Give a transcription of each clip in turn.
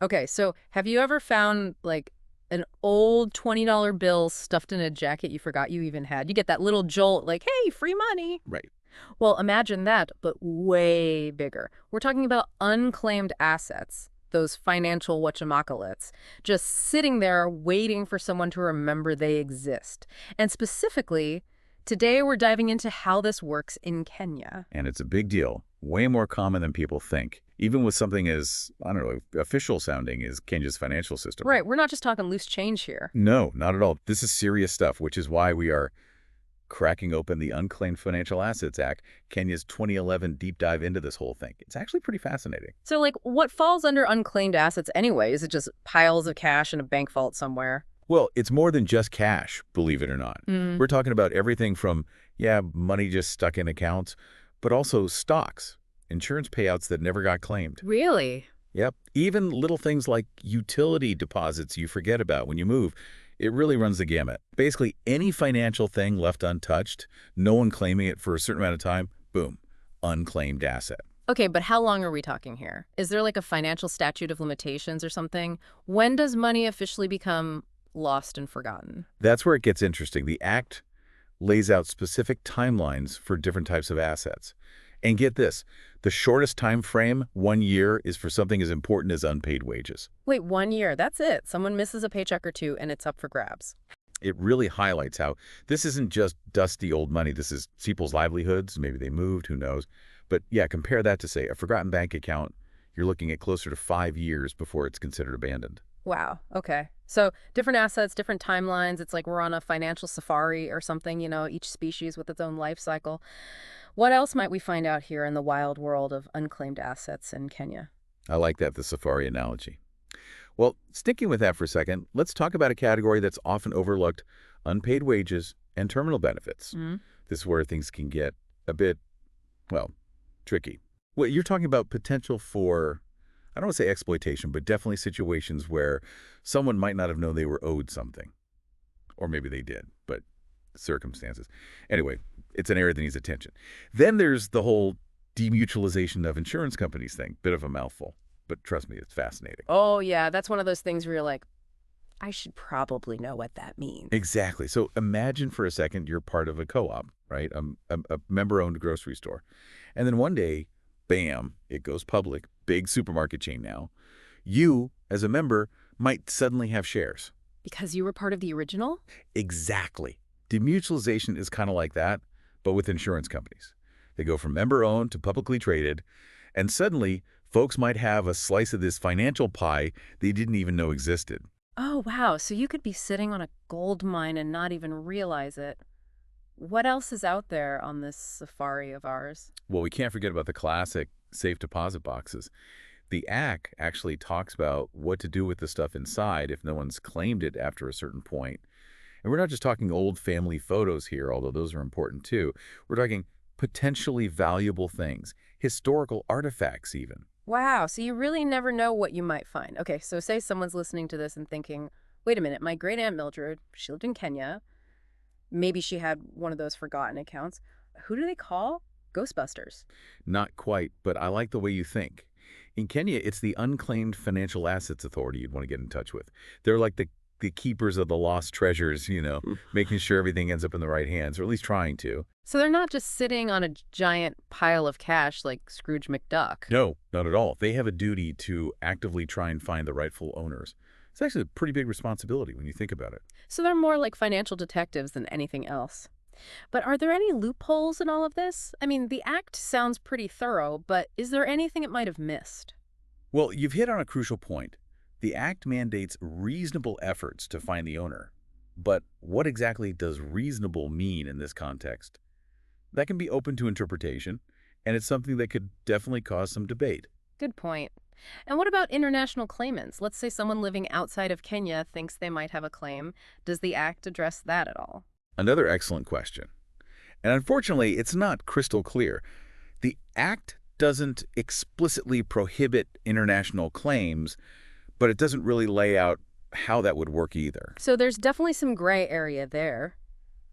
Okay, so have you ever found, like, an old $20 bill stuffed in a jacket you forgot you even had? You get that little jolt like, hey, free money. Right. Well, imagine that, but way bigger. We're talking about unclaimed assets, those financial whatchamacallits, just sitting there waiting for someone to remember they exist. And specifically, today we're diving into how this works in Kenya. And it's a big deal, way more common than people think, even with something as, I don't know, official sounding as Kenya's financial system. Right, we're not just talking loose change here. No, not at all. This is serious stuff, which is why we are cracking open the Unclaimed Financial Assets Act, Kenya's 2011 deep dive into this whole thing. It's actually pretty fascinating. So, like, what falls under unclaimed assets anyway? Is it just piles of cash in a bank vault somewhere? Well, it's more than just cash, believe it or not. Mm. We're talking about everything from, yeah, money just stuck in accounts, but also stocks, insurance payouts that never got claimed. Really? Yep. Even little things like utility deposits you forget about when you move. It really runs the gamut. Basically, any financial thing left untouched, no one claiming it for a certain amount of time, boom, unclaimed asset. Okay, but how long are we talking here? Is there like a financial statute of limitations or something? When does money officially become lost and forgotten? That's where it gets interesting. The Act lays out specific timelines for different types of assets. And get this, the shortest time frame, 1 year, is for something as important as unpaid wages. Wait, 1 year, that's it. Someone misses a paycheck or two and it's up for grabs. It really highlights how this isn't just dusty old money. This is people's livelihoods. Maybe they moved, who knows. But yeah, compare that to, say, a forgotten bank account. You're looking at closer to 5 years before it's considered abandoned. Wow, okay. So different assets, different timelines. It's like we're on a financial safari or something, each species with its own life cycle. What else might we find out here in the wild world of unclaimed assets in Kenya? I like that, the safari analogy. Well, sticking with that for a second, let's talk about a category that's often overlooked: unpaid wages and terminal benefits. Mm. This is where things can get a bit, well, tricky. Well, you're talking about potential for, I don't want to say exploitation, but definitely situations where someone might not have known they were owed something. Or maybe they did, but circumstances. Anyway, it's an area that needs attention. Then there's the whole demutualization of insurance companies thing. Bit of a mouthful, but trust me, it's fascinating. Oh, yeah, that's one of those things where you're like, I should probably know what that means. Exactly. So imagine for a second you're part of a co-op, right? A member-owned grocery store. And then one day, bam, it goes public, big supermarket chain now. You, as a member, might suddenly have shares. Because you were part of the original? Exactly. Demutualization is kind of like that, but with insurance companies. They go from member-owned to publicly traded, and suddenly folks might have a slice of this financial pie they didn't even know existed. Oh, wow. So you could be sitting on a gold mine and not even realize it. What else is out there on this safari of ours? Well, we can't forget about the classic safe deposit boxes. The Act actually talks about what to do with the stuff inside if no one's claimed it after a certain point. And we're not just talking old family photos here, although those are important too. We're talking potentially valuable things, historical artifacts even. Wow, so you really never know what you might find. Okay, so say someone's listening to this and thinking, wait a minute, my great Aunt Mildred, she lived in Kenya. Maybe she had one of those forgotten accounts. Who do they call? Ghostbusters. Not quite, but I like the way you think. In Kenya, it's the Unclaimed Financial Assets Authority you'd want to get in touch with. They're like the keepers of the lost treasures, making sure everything ends up in the right hands, or at least trying to. So they're not just sitting on a giant pile of cash like Scrooge McDuck. No, not at all. They have a duty to actively try and find the rightful owners. It's actually a pretty big responsibility when you think about it. So they're more like financial detectives than anything else. But are there any loopholes in all of this? I mean, the Act sounds pretty thorough, but is there anything it might have missed? Well, you've hit on a crucial point. The Act mandates reasonable efforts to find the owner. But what exactly does reasonable mean in this context? That can be open to interpretation, and it's something that could definitely cause some debate. Good point. And what about international claimants? Let's say someone living outside of Kenya thinks they might have a claim. Does the Act address that at all? Another excellent question. And unfortunately, it's not crystal clear. The Act doesn't explicitly prohibit international claims, but it doesn't really lay out how that would work either. So there's definitely some gray area there.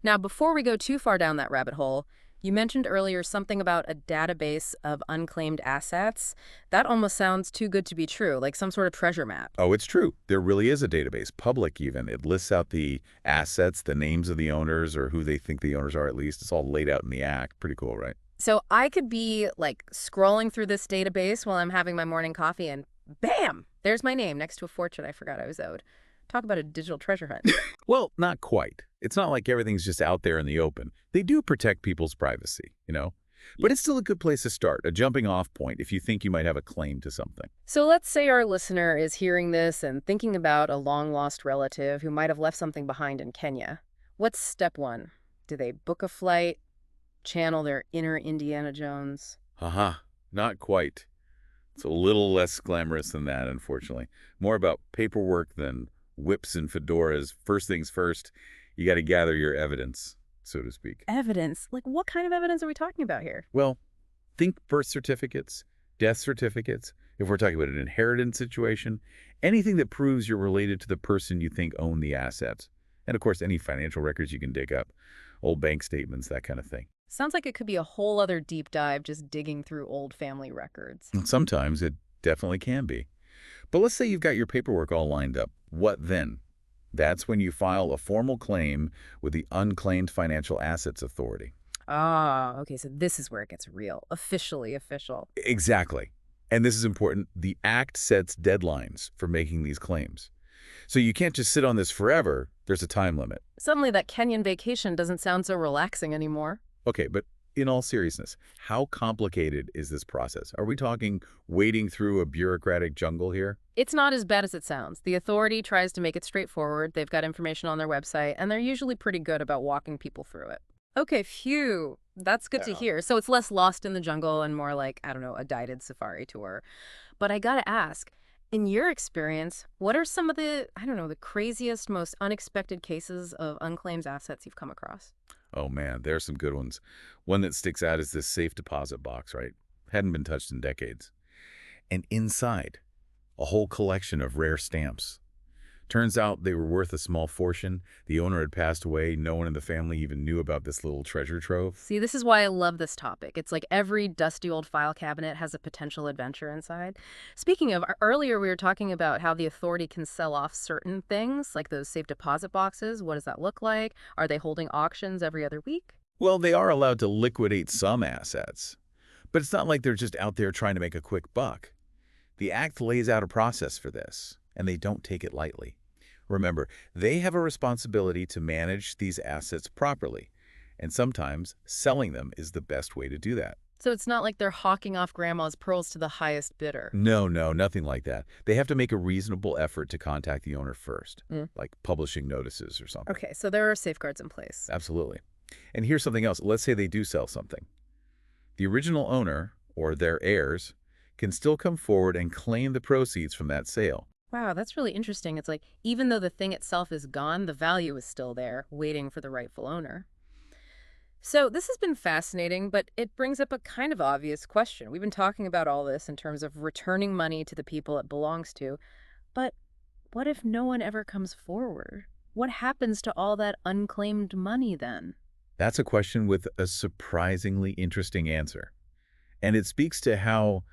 Now, before we go too far down that rabbit hole, You mentioned earlier something about a database of unclaimed assets. That almost sounds too good to be true, like some sort of treasure map. Oh, it's true. There really is a database, public even. It lists out the assets, the names of the owners, or who they think the owners are at least. It's all laid out in the act. Pretty cool, right? So I could be like scrolling through this database while I'm having my morning coffee and bam, there's my name next to a fortune I forgot I was owed. Talk about a digital treasure hunt. Well, not quite. It's not like everything's just out there in the open. They do protect people's privacy, you know? But it's still a good place to start, a jumping off point if you think you might have a claim to something. So let's say our listener is hearing this and thinking about a long-lost relative who might have left something behind in Kenya. What's step one? Do they book a flight, channel their inner Indiana Jones? Haha, not quite. It's a little less glamorous than that, unfortunately. More about paperwork than whips and fedoras. First things first, you got to gather your evidence, so to speak. Evidence? Like what kind of evidence are we talking about here? Well, think birth certificates, death certificates, if we're talking about an inheritance situation, anything that proves you're related to the person you think owned the assets. And of course, any financial records you can dig up, old bank statements, that kind of thing. Sounds like it could be a whole other deep dive just digging through old family records. And sometimes it definitely can be. But let's say you've got your paperwork all lined up. What then? That's when you file a formal claim with the Unclaimed Financial Assets Authority. Ah, okay, so this is where it gets real. Officially official. Exactly. And this is important. The Act sets deadlines for making these claims. So you can't just sit on this forever. There's a time limit. Suddenly that Kenyan vacation doesn't sound so relaxing anymore. Okay, but in all seriousness, how complicated is this process? Are we talking wading through a bureaucratic jungle here? It's not as bad as it sounds. The authority tries to make it straightforward. They've got information on their website, and they're usually pretty good about walking people through it. Okay, phew. That's good to Yeah. hear. So it's less lost in the jungle and more like, I don't know, a guided safari tour. But I gotta ask, in your experience, what are some of the, I don't know, the craziest, most unexpected cases of unclaimed assets you've come across? Oh man, there are some good ones. One that sticks out is this safe deposit box, right? Hadn't been touched in decades. And inside, a whole collection of rare stamps. Turns out they were worth a small fortune. The owner had passed away. No one in the family even knew about this little treasure trove. See, this is why I love this topic. It's like every dusty old file cabinet has a potential adventure inside. Speaking of, earlier we were talking about how the authority can sell off certain things, like those safe deposit boxes. What does that look like? Are they holding auctions every other week? Well, they are allowed to liquidate some assets, but it's not like they're just out there trying to make a quick buck. The Act lays out a process for this, and they don't take it lightly. Remember, they have a responsibility to manage these assets properly, and sometimes selling them is the best way to do that. So it's not like they're hawking off grandma's pearls to the highest bidder. No, nothing like that. They have to make a reasonable effort to contact the owner first, Mm. like publishing notices or something. Okay, so there are safeguards in place. Absolutely. And here's something else. Let's say they do sell something. The original owner, or their heirs, can still come forward and claim the proceeds from that sale. Wow, that's really interesting. It's like even though the thing itself is gone, the value is still there, waiting for the rightful owner. So this has been fascinating, but it brings up a kind of obvious question. We've been talking about all this in terms of returning money to the people it belongs to, but what if no one ever comes forward? What happens to all that unclaimed money then? That's a question with a surprisingly interesting answer. And it speaks to how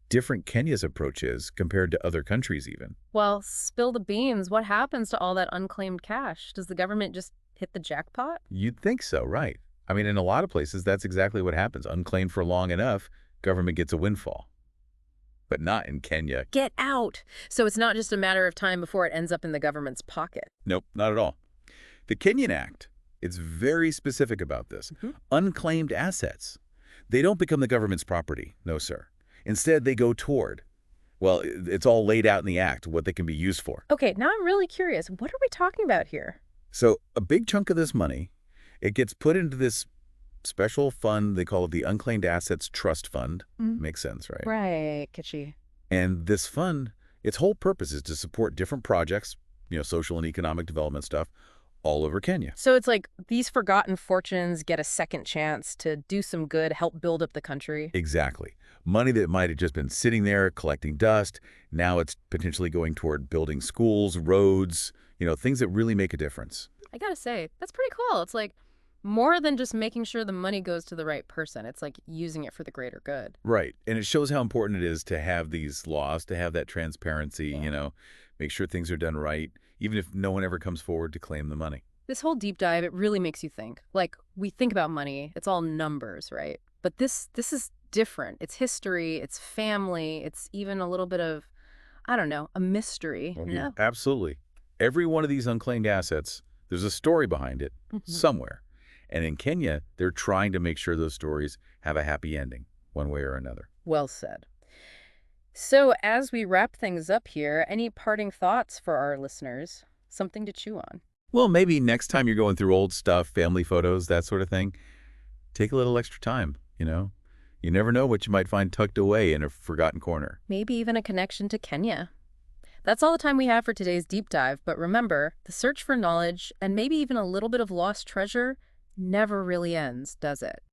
different Kenya's approach is compared to other countries even. Well, spill the beans. What happens to all that unclaimed cash? Does the government just hit the jackpot? You'd think so, right? I mean, in a lot of places, that's exactly what happens. Unclaimed for long enough, government gets a windfall. But not in Kenya. Get out! So it's not just a matter of time before it ends up in the government's pocket. Nope, not at all. The Kenyan Act, it's very specific about this. Unclaimed assets. They don't become the government's property. No, sir. Instead, they go toward, well, it's all laid out in the Act, what they can be used for. Okay, now I'm really curious. What are we talking about here? So a big chunk of this money, it gets put into this special fund. They call it the Unclaimed Assets Trust Fund. Makes sense, right? Right, kitschy. And this fund, its whole purpose is to support different projects, social and economic development stuff, all over Kenya. So it's like these forgotten fortunes get a second chance to do some good, help build up the country. Exactly. Money that might have just been sitting there collecting dust, now it's potentially going toward building schools, roads, things that really make a difference. I gotta say, that's pretty cool. It's like More than just making sure the money goes to the right person. It's like using it for the greater good. Right. And it shows how important it is to have these laws, to have that transparency, make sure things are done right, even if no one ever comes forward to claim the money. This whole deep dive, it really makes you think. Like, we think about money, it's all numbers, right? But this is different. It's history, it's family, it's even a little bit of, I don't know, a mystery. Yeah. Absolutely. Every one of these unclaimed assets, there's a story behind it somewhere. And in Kenya, they're trying to make sure those stories have a happy ending, one way or another. Well said. So, as we wrap things up here, any parting thoughts for our listeners? Something to chew on. Well, maybe next time you're going through old stuff, family photos, that sort of thing, take a little extra time. You never know what you might find tucked away in a forgotten corner. Maybe even a connection to Kenya. That's all the time we have for today's deep dive, but remember, the search for knowledge, and maybe even a little bit of lost treasure, never really ends, does it?